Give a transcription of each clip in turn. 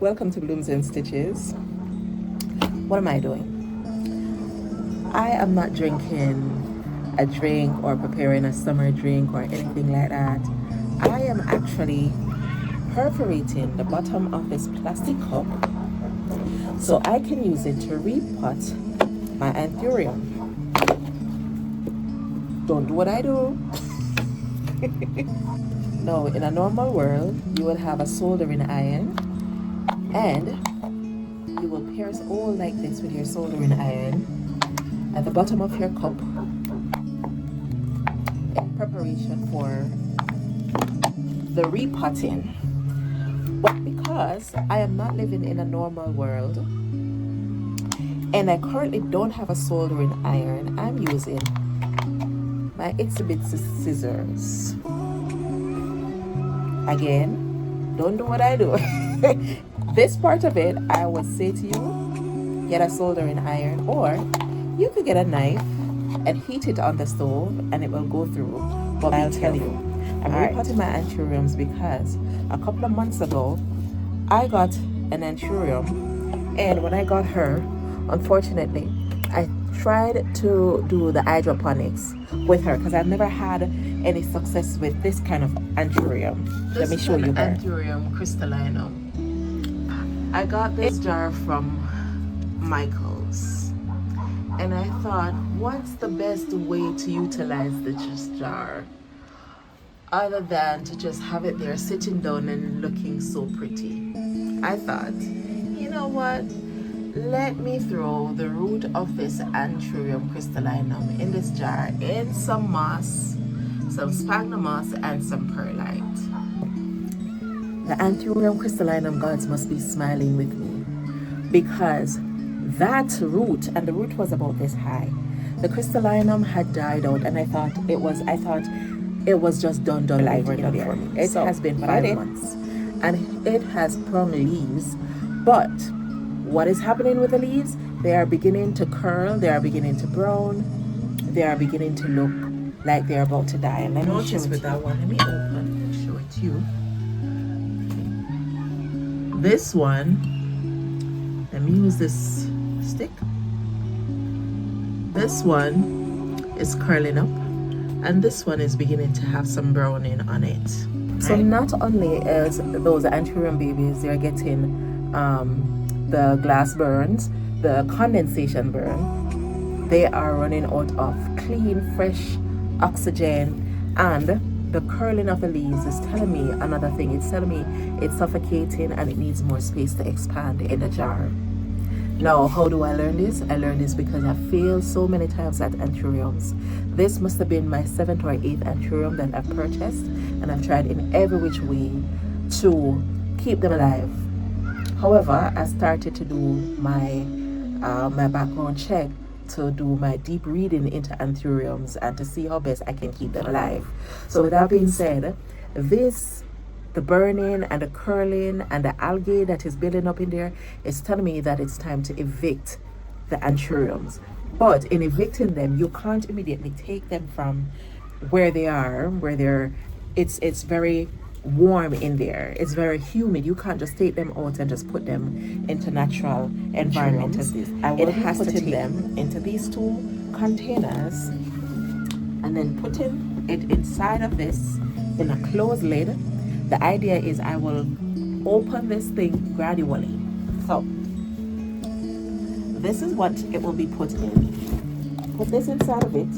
Welcome to Blooms and Stitches. What am I doing? I am not drinking a drink or preparing a summer drink or anything like that. I am actually perforating the bottom of this plastic cup so I can use it to repot my anthurium. Don't do what I do. No, in a normal world, you would have a soldering iron and you will pierce all like this with your soldering iron at the bottom of your cup in preparation for the repotting. But because I am not living in a normal world and I currently don't have a soldering iron, I'm using my itsy bitsy scissors. Again, don't do what I do. This part of it, I would say to you, get a soldering iron, or you could get a knife and heat it on the stove and it will go through. But I'll tell you, I'm repotting my anthuriums because a couple of months ago, I got an anthurium, and when I got her, unfortunately, I tried to do the hydroponics with her because I've never had any success with this kind of anthurium. Let me show you her. Anthurium Crystallinum. I got this jar from Michael's, and I thought, what's the best way to utilize this jar other than to just have it there sitting down and looking so pretty? I thought, you know what? Let me throw the root of this Anthurium Crystallinum in this jar in some moss, some sphagnum moss, and some perlite. The Anthurium Crystallinum gods must be smiling with me because that root, and the root was about this high, the crystallinum had died out, and I thought it was just done live for me. It has been 5 months and it has sprung leaves, but what is happening with the leaves? They are beginning to curl, they are beginning to brown, they are beginning to look like they're about to die. And let me show it with that one. Let me open and show it to you. This one, let me use this stick. This one is curling up, and this one is beginning to have some browning on it. So not only is those anthurium babies, they're getting the glass burns, the condensation burn, they are running out of clean, fresh oxygen, and the curling of the leaves is telling me another thing. It's telling me it's suffocating and it needs more space to expand in the jar. Now, how do I learn this? I learned this because I failed so many times at anthuriums. This must have been my 7th or 8th anthurium that I've purchased, and I've tried in every which way to keep them alive. However, I started to do my background check, to do my deep reading into anthuriums and to see how best I can keep them alive. So with that being said, the burning and the curling and the algae that is building up in there is telling me that it's time to evict the anthuriums. But in evicting them, you can't immediately take them from where they are, it's very warm in there, it's very humid. You can't just take them out and just put them into natural environment as this. It has to take them into these 2 containers and then putting it inside of this in a closed lid. The idea is I will open this thing gradually. So this is what it will be put in. Put this inside of it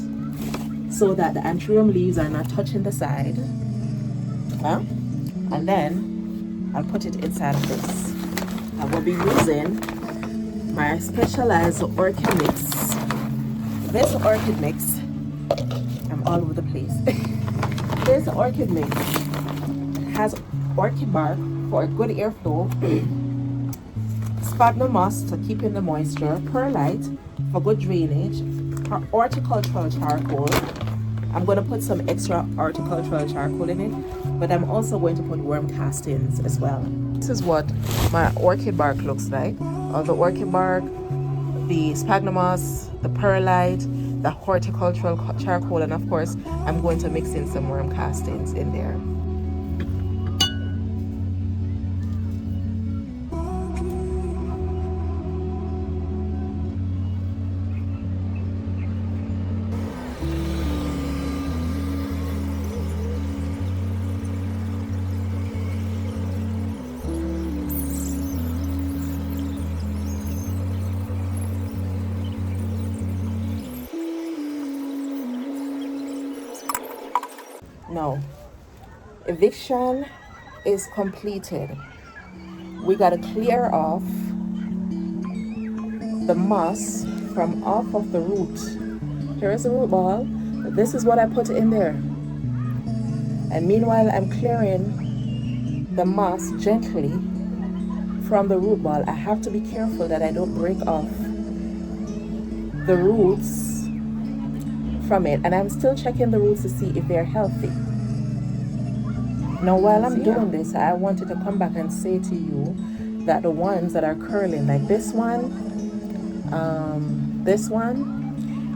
so that the anthurium leaves are not touching the side. And then I'll put it inside of this. I will be using my specialized orchid mix. This orchid mix, I'm all over the place. This orchid mix has orchid bark for good airflow, sphagnum moss to keep in the moisture, perlite for good drainage, horticultural charcoal. I'm going to put some extra horticultural charcoal in it, but I'm also going to put worm castings as well. This is what my orchid bark looks like. All the orchid bark, the sphagnum moss, the perlite, the horticultural charcoal, and of course, I'm going to mix in some worm castings in there. No, eviction is completed. We got to clear off the moss from off of the root. Here is the root ball. This is what I put in there. And meanwhile, I'm clearing the moss gently from the root ball. I have to be careful that I don't break off the roots from it. And I'm still checking the roots to see if they're healthy. Now, while I'm doing this, I wanted to come back and say to you that the ones that are curling, like this one,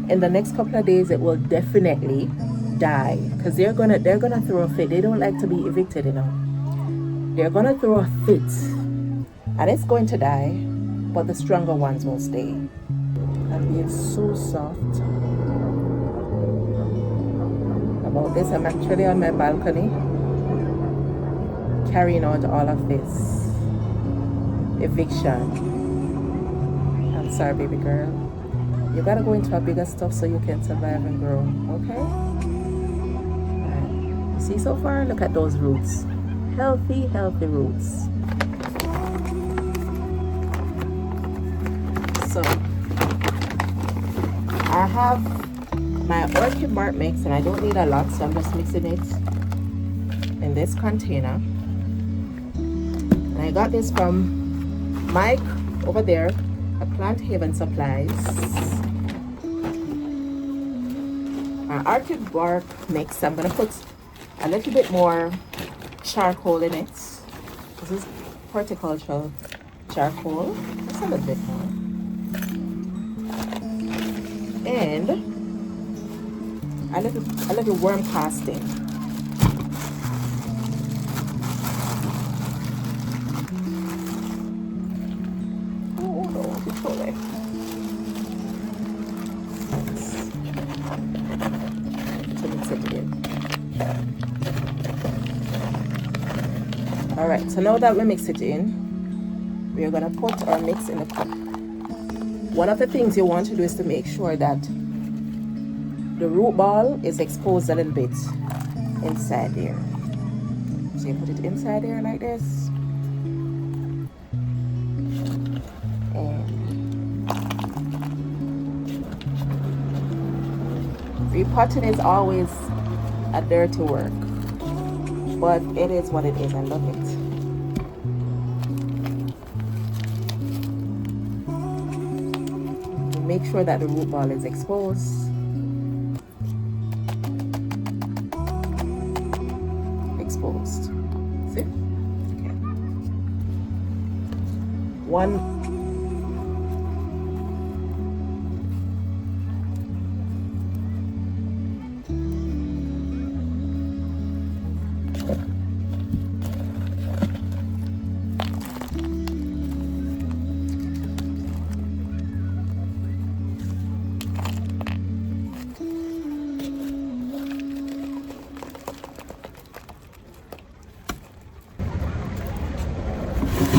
in the next couple of days, it will definitely die because they're gonna throw a fit. They don't like to be evicted, you know. They're gonna throw a fit, and it's going to die, but the stronger ones will stay. And being so soft about this, I'm actually on my balcony carrying out all of this eviction. I'm sorry, baby girl. You gotta go into a bigger stuff so you can survive and grow, okay? Right. You see so far? Look at those roots. Healthy roots. So, I have my orchid bark mix, and I don't need a lot, so I'm just mixing it in this container. And I got this from Mike over there at Plant Haven Supplies. Our orchid bark mix, I'm going to put a little bit more charcoal in it. This is horticultural charcoal, just a little bit more. And a little worm casting. Alright, so now that we mix it in, we are going to put our mix in the cup. One of the things you want to do is to make sure that the root ball is exposed a little bit inside there. So you put it inside there like this. And repotting is always a dirty work, but it is what it is. I love it. Make sure that the root ball is exposed. See? Okay. One.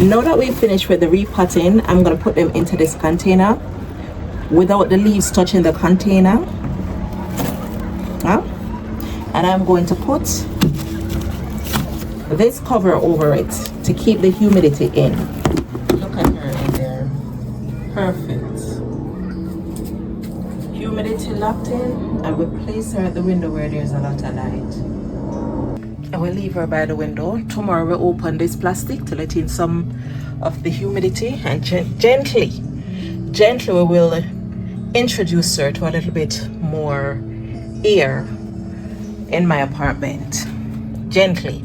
Now that we've finished with the repotting, I'm going to put them into this container without the leaves touching the container. And I'm going to put this cover over it to keep the humidity in. Look at her in there. Perfect. Humidity locked in, and we'll place her at the window where there's a lot of light. I will leave her by the window. Tomorrow we'll open this plastic to let in some of the humidity, and gently we will introduce her to a little bit more air in my apartment. Gently.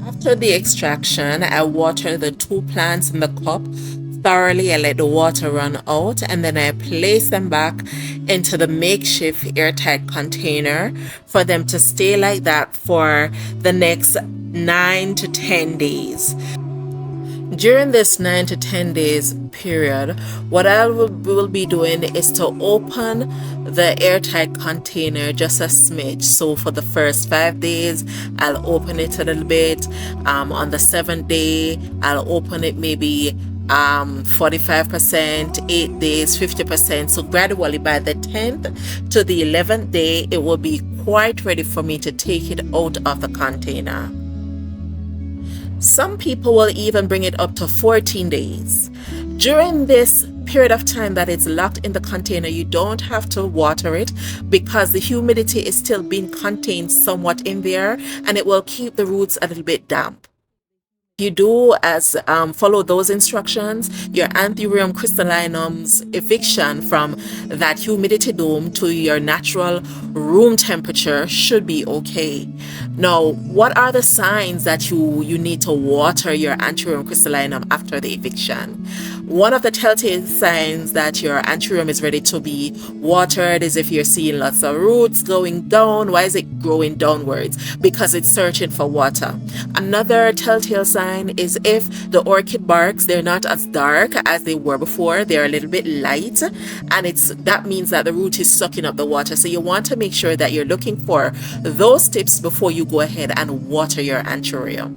After the extraction, I water the 2 plants in the cup thoroughly. I let the water run out, and then I place them back into the makeshift airtight container for them to stay like that for the next 9 to 10 days. During this 9 to 10 days period, what I will be doing is to open the airtight container just a smidge. So for the first 5 days, I'll open it a little bit. On the 7th day, I'll open it maybe 45%, 8 days, 50%. So gradually by the 10th to the 11th day, it will be quite ready for me to take it out of the container. Some people will even bring it up to 14 days. During this period of time that it's locked in the container, you don't have to water it because the humidity is still being contained somewhat in there, and it will keep the roots a little bit damp. You do as follow those instructions, your Anthurium Crystallinum's eviction from that humidity dome to your natural room temperature should be okay. Now, what are the signs that you need to water your Anthurium Crystallinum after the eviction? One of the telltale signs that your Anthurium is ready to be watered is if you're seeing lots of roots going down. Why is it growing downwards? Because it's searching for water. Another telltale sign is if the orchid barks, they're not as dark as they were before, they're a little bit light, and that means that the root is sucking up the water. So you want to make sure that you're looking for those tips before you go ahead and water your Anthurium.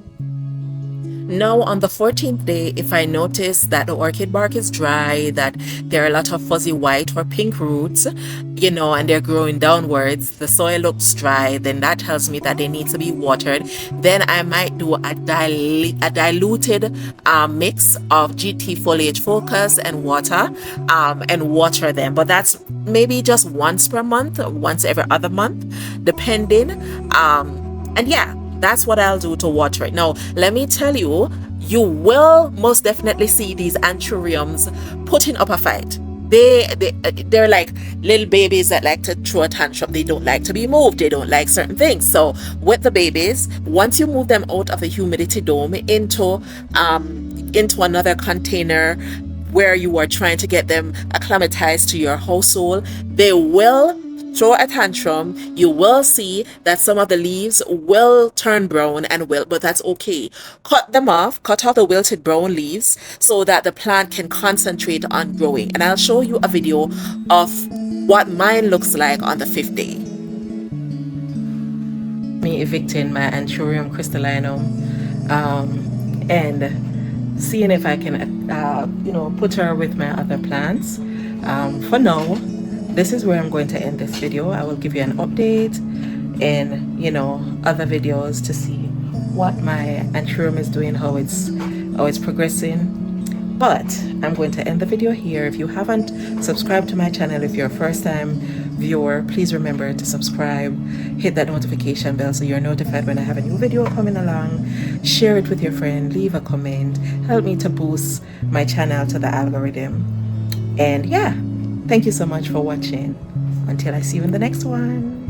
Now, on the 14th day, if I notice that the orchid bark is dry, that there are a lot of fuzzy white or pink roots, and they're growing downwards, the soil looks dry, then that tells me that they need to be watered. Then I might do a diluted mix of GT foliage focus and water, and water them. But that's maybe just once per month, or once every other month, depending. And yeah, that's what I'll do to water it. Now, let me tell you, you will most definitely see these anthuriums putting up a fight. They're like little babies that like to throw a tantrum. They don't like to be moved. They don't like certain things. So with the babies, once you move them out of the humidity dome into another container where you are trying to get them acclimatized to your household, they will throw a tantrum. You will see that some of the leaves will turn brown but that's okay. Cut them off, cut off the wilted brown leaves so that the plant can concentrate on growing. And I'll show you a video of what mine looks like on the 5th day. Me evicting my Anthurium Crystallinum, and seeing if I can put her with my other plants. For now, this is where I'm going to end this video. I will give you an update in other videos to see what my Anthurium is doing, how it's progressing. But I'm going to end the video here. If you haven't subscribed to my channel, if you're a first-time viewer, please remember to subscribe, hit that notification bell so you're notified when I have a new video coming along. Share it with your friend, leave a comment, help me to boost my channel to the algorithm. And yeah, thank you so much for watching. Until I see you in the next one.